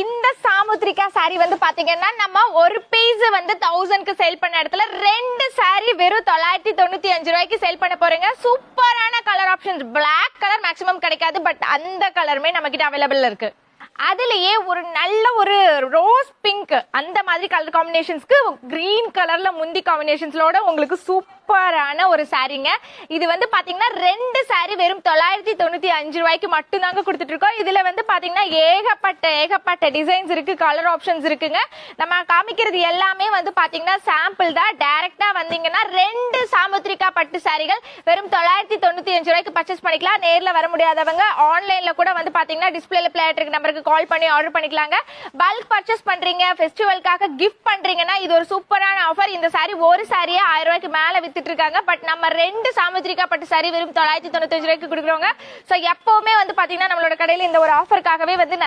இந்த சாமுத்ரிகா சாரி வந்து பாத்தீங்கன்னா நம்ம ஒரு பீஸ் வந்து 1000க்கு சேல் பண்ண இடத்துல 2 சாரி வெறும் 995 ரூபாய்க்கு சேல் பண்ண போறீங்க. சூப்பரான colour options. Black colour maximum கிடைக்காது, பட் அந்த கலருமே நம்ம கிட்ட அவைலபிள் இருக்கு. அதுலயே ஒரு நல்ல ஒரு ரோஸ் பிங்க் அந்த மாதிரி கலர் காம்பினேஷன்ஸ்க்கு கிரீன் கலர்ல முந்தி காம்பினேஷன்ஸ்லோட உங்களுக்கு சூப்பரான ஒரு சாரீங்க. இது வந்து பாத்தீங்கன்னா 2 சாரி வெறும் 995 ரூபாய்க்கு மட்டும் தாங்க கொடுத்துட்டு இருக்கோம். இதுல வந்து பாத்தீங்கன்னா ஏகப்பட்ட டிசைன்ஸ் இருக்கு, கலர் ஆப்ஷன்ஸ் இருக்குங்க. நம்ம காமிக்கிறது எல்லாமே வந்து பாத்தீங்கன்னா சாம்பிள் தான். டைரக்டா வந்தீங்கன்னா 2 சாமுத்ரிகா பட்டு சாரிகள் வெறும் 995 ரூபாய்க்கு பர்ச்சேஸ் பண்ணிக்கலாம். நேர்ல வர முடியாதவங்க ஆன்லைன்ல கூட வந்து பாத்தீங்கன்னா டிஸ்பிளேல பிளே ஆயிட்டு நம்பருக்கு கால் பண்ணி ஆர்டர் பண்ணிக்கலாங்க. பல்க் பர்ச்சேஸ் பண்றீங்க, ஃபெஸ்டிவலுக்காக கிஃப்ட் பண்றீங்கன்னா இது ஒரு சூப்பரான ஆஃபர். இந்த சாரி ஒரு சாரியே 1000 ரூபாய்க்கு மேல வித்துட்டு இருக்காங்க. பட் நம்ம 2 சாமுத்ரிகா பட்டு சாரி வெறும் 995 ரூபாய்க்கு கொடுக்குறோங்க. சோ எப்பவுமே வந்து பாத்தீங்கன்னா நம்மளோட கடையில இந்த ஒரு ஆஃபருக்காகவே வந்து